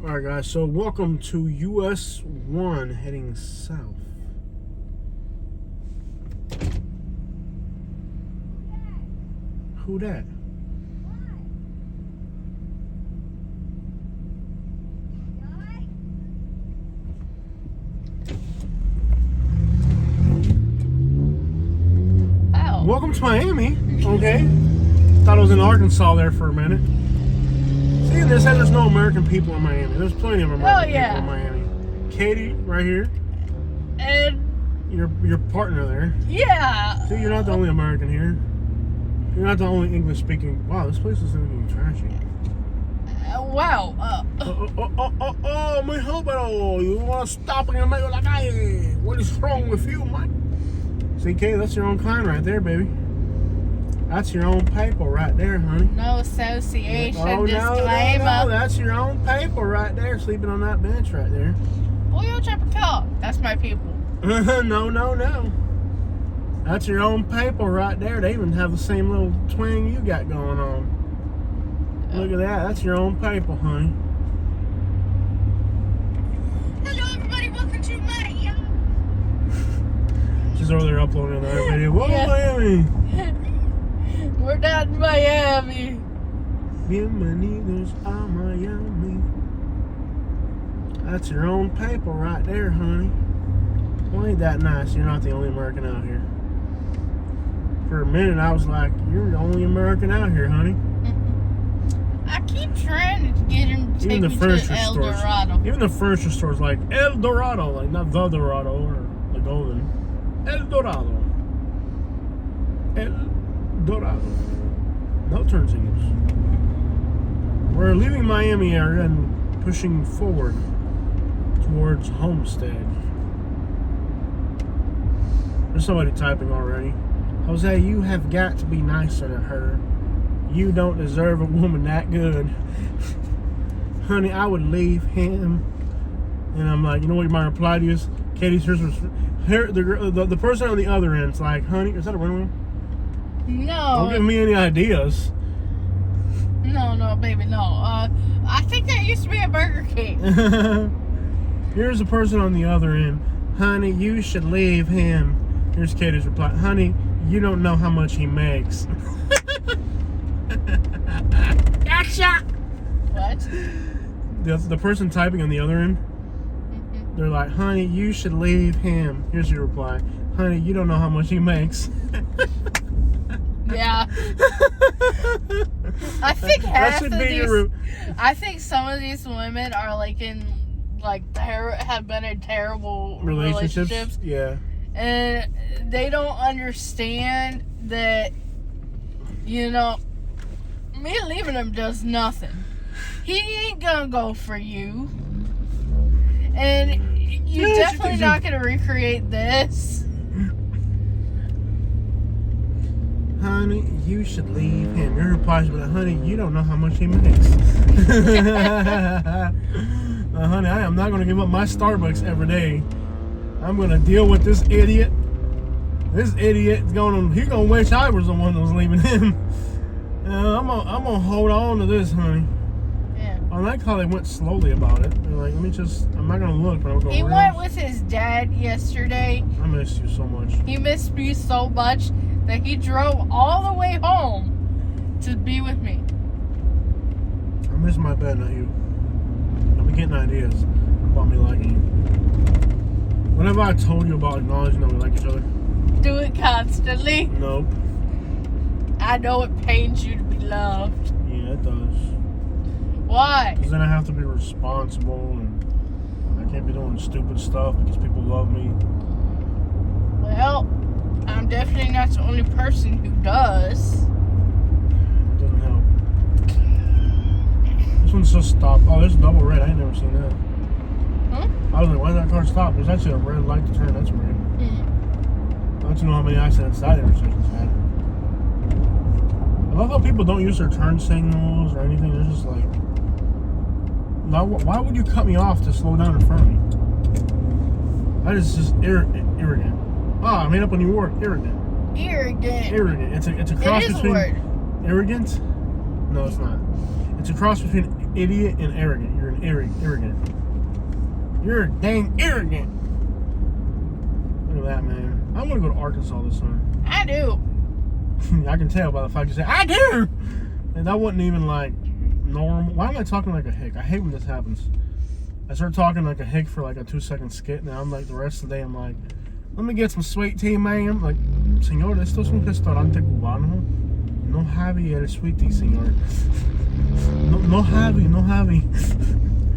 Alright guys, so welcome to US-1 heading south. Who that? Wow. Welcome to Miami, okay? Thought I was in Arkansas there for a minute. See, they said there's no American people in Miami. There's plenty of American people in Miami. Katie, right here. And Your partner there. yeah. See, you're not the only American here. You're not the only English speaking. Wow, this place is even trashy. Wow. My helper, you want to stop in the middle of the calle? What is wrong with you, man? See, Katie, that's your own kind right there, baby. That's your own paper right there, honey. No association disclaimer. disclaimer. That's your own paper right there, sleeping on that bench right there. Boy, you'll chop a cock. That's my people. No. That's your own paper right there. They even have the same little twang you got going on. Look at that. That's your own paper, honey. Hello, everybody. Welcome to Miami. She's over there uploading another video. Welcome to Miami. We're down in Miami. Bienvenidos a Miami. That's your own paper right there, honey. Well, ain't that nice? You're not the only American out here. For a minute, I was like, you're the only American out here, honey. I keep trying to get him to take Even the me furniture to El stores. Dorado. Even the furniture stores like El Dorado, like not the Dorado or the Golden. El Dorado. El Dorado. No turn signals. We're leaving Miami area and pushing forward towards Homestead. There's somebody typing already. Jose, you have got to be nicer to her. You don't deserve a woman that good. Honey, I would leave him. And I'm like, you know what my reply to is? Katie's the person on the other end's like, honey, is that a win-win? No. Don't give me any ideas. No, baby, no. I think that used to be a Burger King. Here's the person on the other end. Honey, you should leave him. Here's Katie's reply. Honey, you don't know how much he makes. Gotcha! What? The person typing on the other end, they're like, honey, you should leave him. Here's your reply. Honey, you don't know how much he makes. Yeah. I think half of these. I think some of these women are like in, have been in terrible relationships. Yeah. And they don't understand that, me leaving him does nothing. He ain't gonna go for you. And you're definitely not gonna recreate this. Honey, you should leave him. Your reply is like, honey, you don't know how much he makes. Honey, I am not going to give up my Starbucks every day. I'm going to deal with this idiot. This idiot is going to wish I was the one that was leaving him. I'm going to hold on to this, honey. Yeah. I like how they went slowly about it. They're like, I'm not going to look, but I'm going to go. He went with his dad yesterday. I missed you so much. He missed me so much that he drove all the way home to be with me. I miss my bed, not you. I've been getting ideas about me liking you. Whenever I told you about acknowledging that we like each other? Do it constantly. Nope. I know it pains you to be loved. Yeah, it does. Why? Because then I have to be responsible and I can't be doing stupid stuff because people love me. Well, I'm definitely not the only person who does. It doesn't help. This one's just stopped. Oh, there's double red. I ain't never seen that. Huh? I was like, why did that car stop? There's actually a red light to turn. That's weird. I don't know how many accidents that intersection's had. I love how people don't use their turn signals or anything. They're just like, why would you cut me off to slow down in front of me? That is just arrogant. Ah, I made up a new word. Arrogant. Arrogant. It's a cross between word. arrogant. No, it's not. It's a cross between idiot and arrogant. You're an fucking arrogant. You're dang arrogant. Look at that, man. I want to go to Arkansas this summer. I do. I can tell by the fact you say, I do! And that wasn't even like normal. Why am I talking like a hick? I hate when this happens. I start talking like a hick for like a 2-second skit. Now I'm like, the rest of the day, I'm like, let me get some sweet tea, ma'am. Like, señor, esto es un restaurante cubano. No heavy at a sweet tea, señor. No heavy.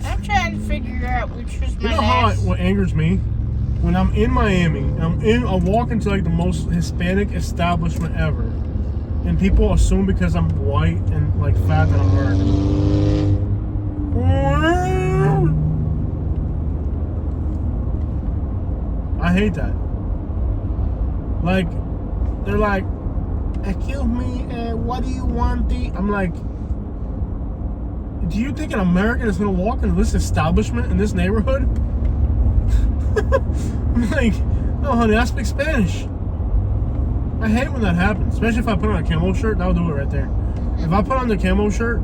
I'm trying to figure out which was my What angers me? When I'm in Miami, I walk into like the most Hispanic establishment ever, and people assume because I'm white and like fat that I'm American. I hate that. Like, they're like, excuse me, what do you want? I'm like, do you think an American is gonna walk into this establishment in this neighborhood? I'm like, no, honey, I speak Spanish. I hate when that happens, especially if I put on a camo shirt. That'll do it right there. If I put on the camo shirt,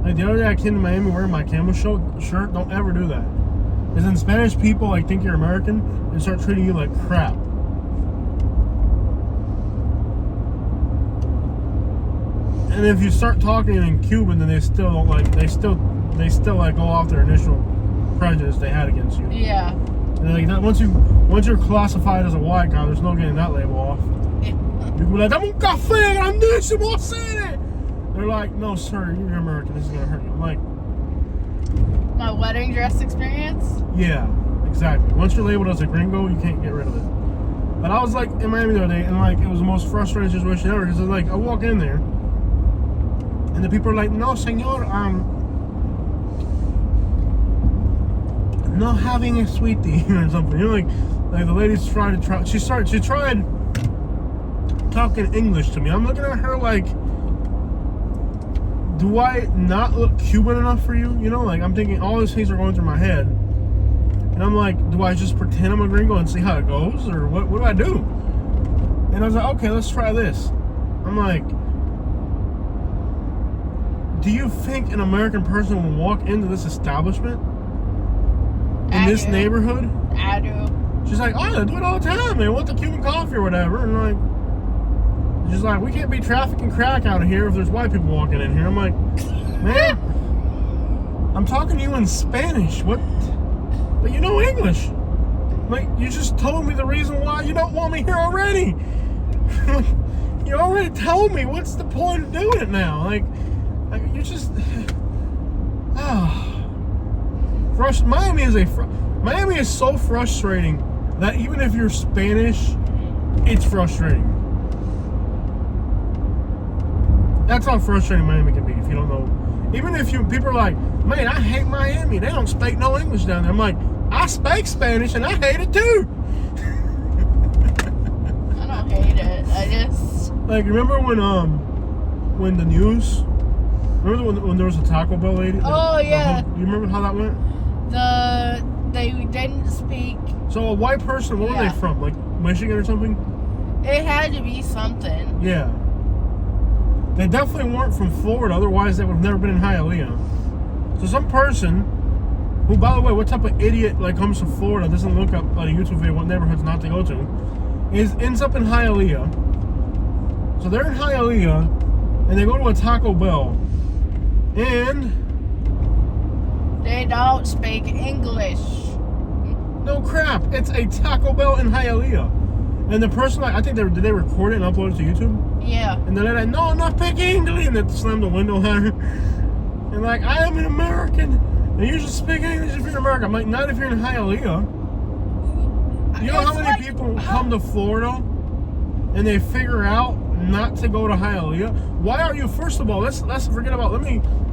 like the other day I came to Miami wearing my camo shirt, don't ever do that. Because then Spanish people like think you're American and start treating you like crap. And if you start talking in Cuban, then they still don't like. They still like go off their initial prejudice they had against you. Yeah. And like that, once you're classified as a white guy, there's no getting that label off. You can be like, "Dame un café grandísimo, hacer." They're like, "No, sir, you're American. This is gonna hurt you." I'm like, my wedding dress experience. yeah, exactly. Once you're labeled as a gringo, you can't get rid of it. But I was like in Miami the other day, and like it was the most frustrating situation ever because like I walk in there. And the people are like, no, señor, not having a sweetie or something. You know, like the lady's she tried talking English to me. I'm looking at her like, do I not look Cuban enough for you? You know, like I'm thinking all these things are going through my head. And I'm like, do I just pretend I'm a gringo and see how it goes? Or what do I do? And I was like, okay, let's try this. I'm like, do you think an American person will walk into this establishment? In this neighborhood? I do. She's like, oh, I do it all the time, man. Want the Cuban coffee or whatever. And like, she's like, we can't be trafficking crack out of here if there's white people walking in here. I'm like, man, I'm talking to you in Spanish. What? But you know English. Like, you just told me the reason why you don't want me here already. You already told me. What's the point of doing it now? Like you just, Miami is so frustrating that even if you're Spanish, it's frustrating. That's how frustrating Miami can be if you don't know. Even if people are like, man, I hate Miami. They don't speak no English down there. I'm like, I speak Spanish and I hate it too. I don't hate it. I just like remember when the news. Remember when there was a Taco Bell lady? Yeah. You remember how that went? They didn't speak. So a white person, where were they from? Like Michigan or something? It had to be something. Yeah. They definitely weren't from Florida, otherwise they would have never been in Hialeah. So some person, who by the way, what type of idiot like comes to Florida, doesn't look up on a YouTube video what neighborhoods not to go to, ends up in Hialeah. So they're in Hialeah, and they go to a Taco Bell. And they don't speak English. No crap! It's a Taco Bell in Hialeah, and the person, like, I think did they record it and upload it to YouTube? Yeah. And they're like, no, I'm not speaking English, and they slam the window at her. And like, I am an American, and you should speak English if you're American. I'm like, not if you're in Hialeah. You know how many people come to Florida and they figure out not to go to Hialeah? Why are you, first of all, let's forget about,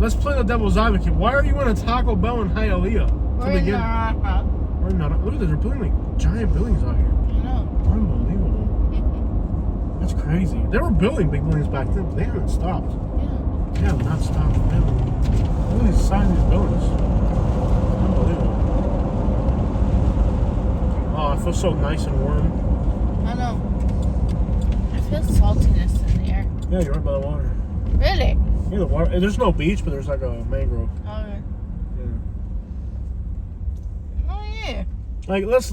let's play the devil's advocate. Why are you in a Taco Bell in Hialeah? We're not. We're not. Look at this, they're building like giant buildings out here. I know. Unbelievable. That's crazy. They were building big buildings back then, but they haven't stopped. Yeah. They have not stopped. Look at the size of these buildings. Unbelievable. Oh, it feels so nice and warm. I know. I feel saltiness in the air. Yeah, you're right by the water. Really? Yeah, the water. There's no beach, but there's like a mangrove. Okay. Yeah. Like, let's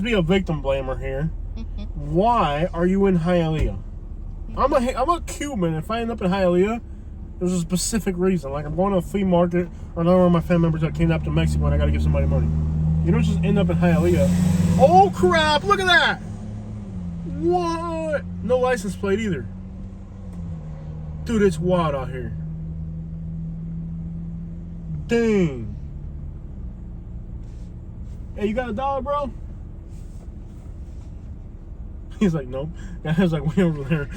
be a victim blamer here. Why are you in Hialeah? I'm a Cuban. If I end up in Hialeah, there's a specific reason. Like, I'm going to a flea market, or another one of my family members got kidnapped in Mexico and I got to give somebody money. You don't just end up in Hialeah. Oh, crap. Look at that. What? No license plate either. Dude, it's wild out here. Dang. Hey, you got a dog, bro? He's like, nope. I was like, way over there.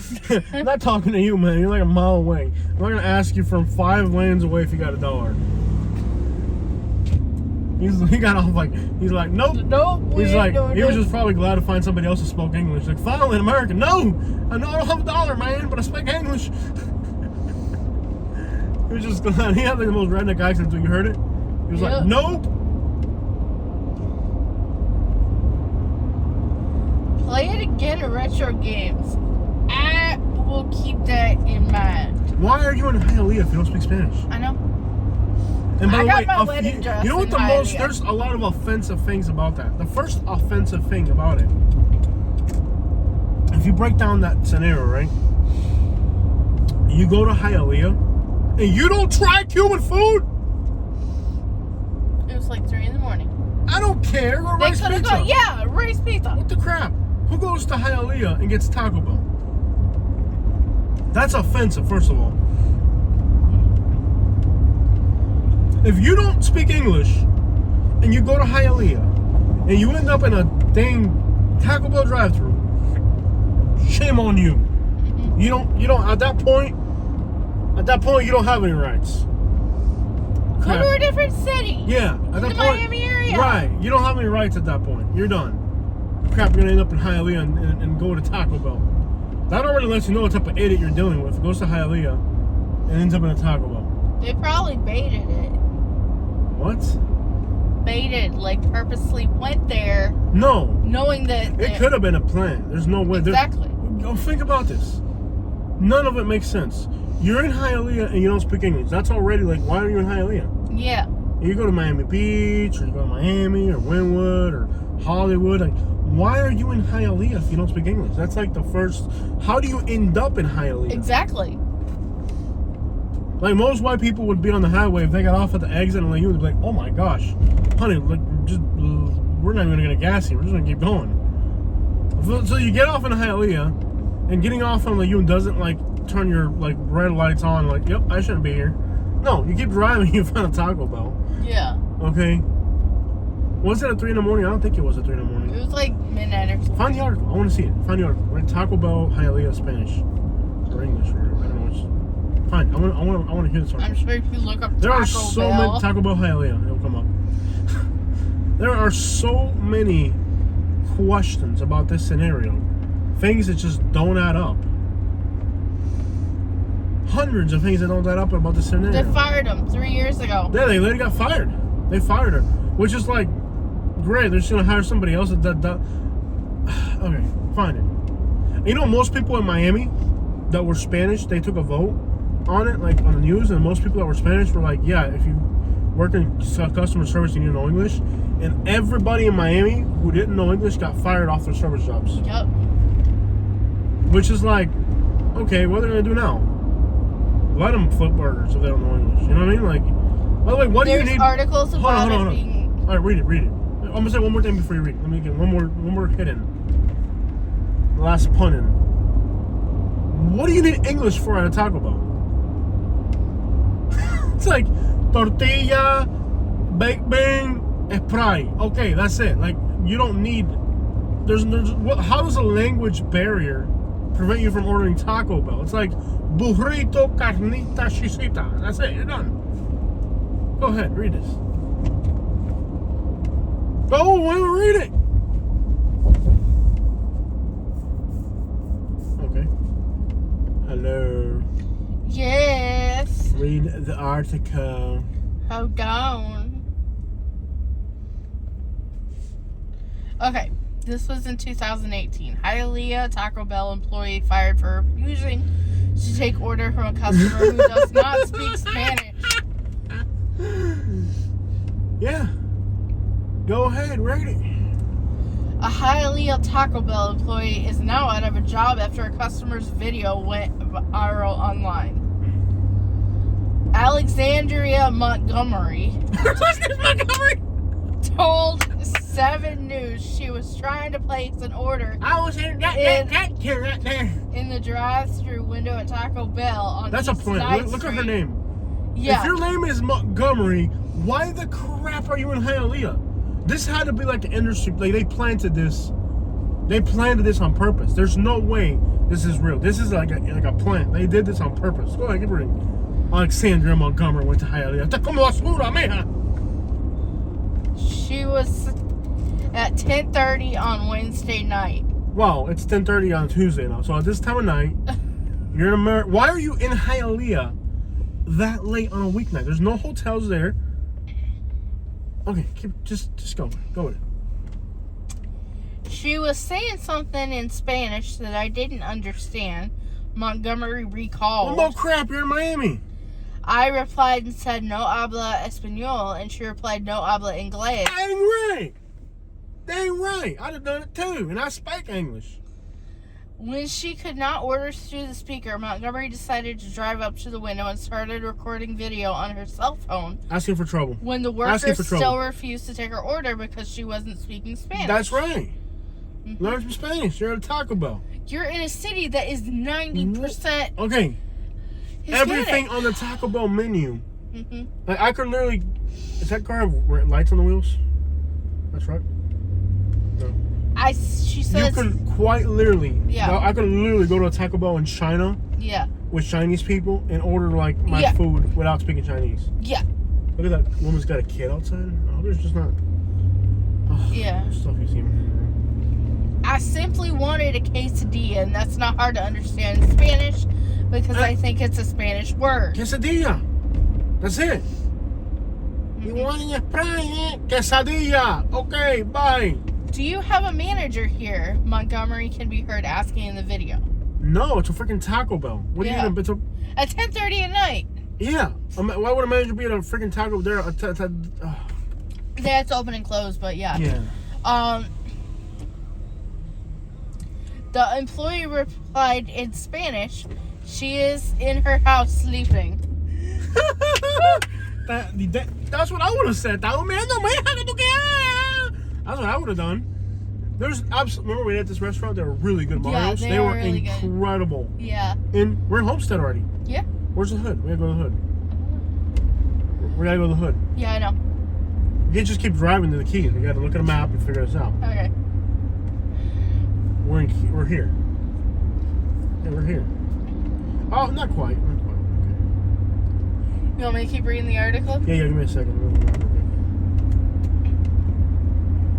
I'm not talking to you, man. You're like a mile away. I'm not gonna ask you from 5 lanes away if you got a dog. He got off like, he's like, nope. He's like, he was just probably glad to find somebody else who spoke English. Like, finally, an American. No, I know I don't have a dollar, man, but I speak English. He was just glad. He had like the most redneck accent. You heard it? He was like, nope. Play it again in retro games. I will keep that in mind. Why are you in Hialeah if you don't speak Spanish? I know. And by the way, my wedding dress you know what there's a lot of offensive things about that. The first offensive thing about it, if you break down that scenario, right? You go to Hialeah and you don't try Cuban food? It was like 3 in the morning. I don't care. Go rice pizza. Rice pizza. What the crap? Who goes to Hialeah and gets Taco Bell? That's offensive, first of all. If you don't speak English and you go to Hialeah and you end up in a dang Taco Bell drive-thru, shame on you. You don't at that point you don't have any rights. Go to a different city. Yeah, at that point, Miami area. Right. You don't have any rights at that point. You're done. Crap, you're gonna end up in Hialeah and go to Taco Bell. That already lets you know what type of idiot you're dealing with. Goes to Hialeah and ends up in a Taco Bell. They probably baited it. What? Baited, like purposely went there. No. Knowing that it could have been a plan. There's no way. Exactly. Think about this. None of it makes sense. You're in Hialeah and you don't speak English. That's already like, why are you in Hialeah? Yeah. You go to Miami Beach, or you go to Miami, or Wynwood, or Hollywood. Like, why are you in Hialeah if you don't speak English? That's like the first. How do you end up in Hialeah? Exactly. Like, most white people would be on the highway if they got off at the exit and like you would be like, oh my gosh, honey, like, we're not even gonna gas you. We're just gonna keep going. So you get off in Hialeah, and getting off on the U doesn't like turn your like red lights on. Like, yep, I shouldn't be here. No, you keep driving. You find a Taco Bell. Yeah. Okay. Was it at 3 in the morning? I don't think it was at 3 in the morning. It was like midnight or something. Find the article. I want to see it. Find the article. Right? Taco Bell, Hialeah, Spanish or English, or I don't know which. Fine. I want to hear this article. I'm sure if you look up there Taco are so Bell. many Taco Bell Hialeah. It'll come up. There are so many questions about this scenario. Things that just don't add up. Hundreds of things that don't add up about this scenario. They fired him 3 years ago. Yeah, they literally got fired. They fired her, which is like, great. They're just gonna hire somebody else. Okay, fine it. You know, most people in Miami that were Spanish, they took a vote on it, like on the news, and most people that were Spanish were like, yeah, if you work in customer service, you need to know English. And everybody in Miami who didn't know English got fired off their service jobs. Yep. Which is like, okay, what are they gonna do now? Let them flip burgers if they don't know English. You know what I mean? Like, by the way, what do you need? There's articles about it being. All right, read it. I'm gonna say one more thing before you read. Let me get one more hit in. Last pun in. What do you need English for at a Taco Bell? It's like tortilla, baked bean, Sprite. Okay, that's it. Like, you don't need. How does a language barrier prevent you from ordering Taco Bell? It's like burrito, carnita, chisita. That's it. You're done. Go ahead, read this. Go, read it. Okay. Hello. Yes. Read the article. Hold on. Okay. This was in 2018. Hialeah Taco Bell employee fired for refusing to take order from a customer who does not speak Spanish. Yeah. Go ahead, rate it. A Hialeah Taco Bell employee is now out of a job after a customer's video went viral online. Alexandria Montgomery told 7 News she was trying to place an order I was in that kid right there. in the drive-thru window at Taco Bell on That's a East point. Ninth Look at her Street. name. Yeah. If your name is Montgomery, why the crap are you in Hialeah? This had to be like the industry. Like they planted this. They planted this on purpose. There's no way this is real. This is like a plant. They did this on purpose. Go ahead, give her a ring. Alexandria Montgomery went to Hialeah. Está como basura, mija. She was at 10:30 on Wednesday night. Wow, it's 10:30 on Tuesday now. So at this time of night, you're in America. Why are you in Hialeah that late on a weeknight? There's no hotels there. Okay, just go with it. She was saying something in Spanish that I didn't understand. Montgomery recalled. Well, no crap, you're in Miami. I replied and said, no habla español, and she replied, no habla inglés. Dang right. Dang right. I'd have done it too, and I speak English. When she could not order through the speaker, Montgomery decided to drive up to the window and started recording video on her cell phone. Asking for trouble. When the worker still refused to take her order because she wasn't speaking Spanish. That's right. Learn some Spanish. You're at a Taco Bell. You're in a city that is 90% Okay. Hispanic. Everything on the Taco Bell menu. Like I could literally. Does that car have lights on the wheels? That's right. No. She says. You could quite literally. Yeah. I could literally go to a Taco Bell in China. Yeah. With Chinese people and order like my food without speaking Chinese. Yeah. Look at that woman's got a kid outside. Oh, there's just not. Oh, yeah. Stuff you see. I simply wanted a quesadilla, and that's not hard to understand in Spanish because I think it's a Spanish word. Quesadilla. That's it. You want in España? Quesadilla. Okay, bye. Do you have a manager here? Montgomery can be heard asking in the video. No, it's a freaking Taco Bell. What are you gonna? It's a. At 10:30 at night. Yeah. Why would a manager be at a freaking Taco there? That's open and closed, but yeah. Yeah. The employee replied in Spanish, "She is in her house sleeping." That's what I would have said. That's what I would have done. Remember we had this restaurant? They were really good. Mario's. Yeah, they were really incredible. Good. Yeah. And we're in Homestead already. Yeah. Where's the hood? We gotta go to the hood. We gotta go to the hood. Yeah, I know. You can't just keep driving to the keys. We gotta look at a map and figure this out. Okay. We're here. Yeah, we're here. Oh, not quite. Not quite. Okay. You want me to keep reading the article? Yeah, give me a second.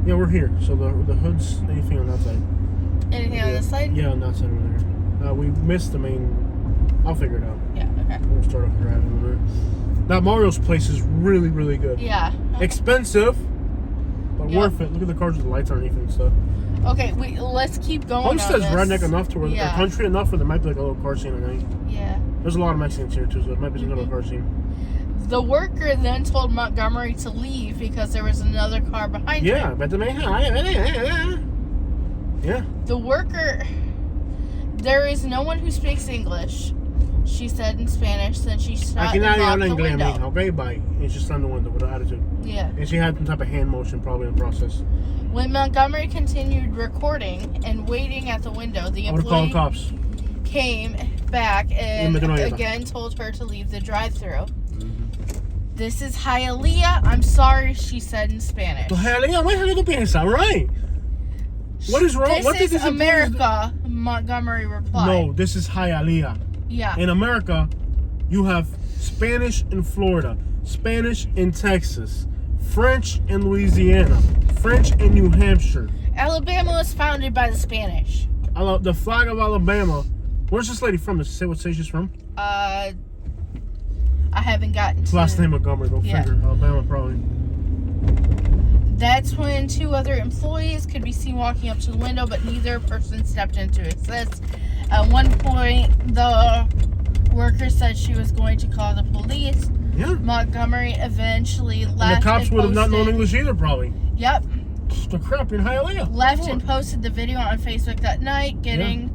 Yeah, we're here. So the hood's anything on that side? Anything on this side? Yeah, on that side over there. We missed the main. I'll figure it out. Yeah, okay. We'll start off driving over there. That Mario's place is really, really good. Yeah. Expensive, but worth it. Look at the cars with the lights underneath and stuff. Okay, let's keep going. Homestead's redneck enough to where yeah. country enough where there might be like a little car scene at night. Yeah. There's a lot of Mexicans here too, so there might be some kind of car scene. The worker then told Montgomery to leave because there was another car behind him. Yeah, but yeah. The worker, there is no one who speaks English, she said in Spanish. Then she shut and locked the window. Okay, bye. And she slammed the window with an attitude. Yeah. And she had some type of hand motion probably in the process. When Montgomery continued recording and waiting at the window, the employee cops. came back and again told her to leave the drive-thru. This is Hialeah. I'm sorry, she said in Spanish. Hialeah, what do you piensa, right? What is wrong? This is America, Montgomery replied. No, this is Hialeah. Yeah. In America, you have Spanish in Florida, Spanish in Texas, French in Louisiana, French in New Hampshire. Alabama was founded by the Spanish. The flag of Alabama. Where's this lady from? Does it say what state she's from? I haven't gotten to... Last name Montgomery, go figure. Alabama, probably. That's when 2 other employees could be seen walking up to the window, but neither person stepped into it. It says, at one point, the worker said she was going to call the police, Yeah. Montgomery eventually left. And the cops would have not known posted- English either, probably. Yep. The crap in Hialeah. Left and posted the video on Facebook that night, getting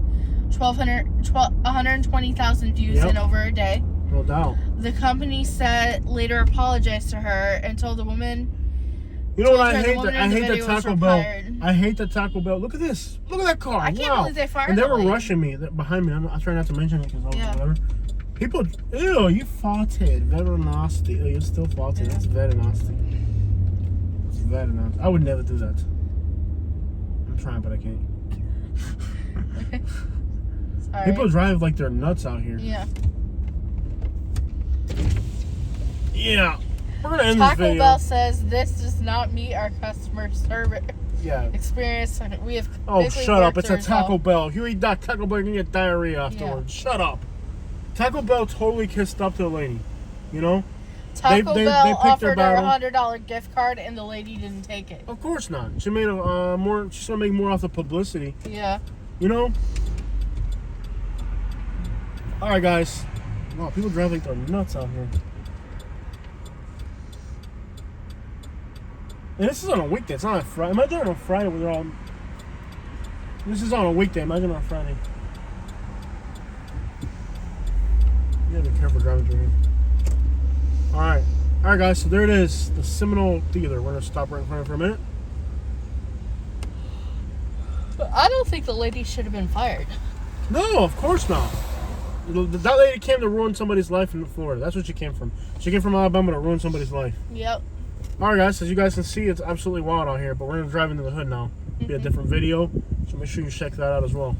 120,000 views Yep. in over a day. No doubt. The company said later apologized to her and told the woman. You know what I told her the hate? woman I in the hate the video was Taco Bell. required. I hate the Taco Bell. Look at this. Look at that car. I can't wow. believe they fired And they the were lady. rushing me behind me. I try not to mention it because Yeah. whatever. People, ew, you farted. Very nasty. Ew, you're still farting. Yeah. That's very nasty. It's very nasty. I would never do that. I'm trying, but I can't. Sorry. People drive like they're nuts out here. Yeah. Yeah. We're gonna end this Taco video. Bell says this does not meet our customer service Yeah. experience. We have. Oh, basically shut up. worked It's a to resolve- Taco Bell. If you eat that Taco Bell, you're going to get diarrhea afterwards. Shut up. Taco Bell totally kissed up to the lady. You know? Taco they Bell picked their offered her a battle. $100 gift card, and the lady didn't take it. Of course not. She made more. She's going to make more off the publicity. Yeah. You know? Alright, guys. Wow, people drive like they're nuts out here. And this is on a weekday. It's not a Friday. Imagine on a Friday when they're all. This is on a weekday. Imagine on a Friday. You gotta be careful driving through here. Alright. Alright, guys. So there it is. The Seminole Theater. We're gonna stop right in front of it for a minute. But I don't think the lady should have been fired. No, of course not. That lady came to ruin somebody's life in Florida. That's what she came from. She came from Alabama to ruin somebody's life. Yep. Alright, guys. As you guys can see, it's absolutely wild out here. But we're gonna drive into the hood now. Be a different video. So make sure you check that out as well.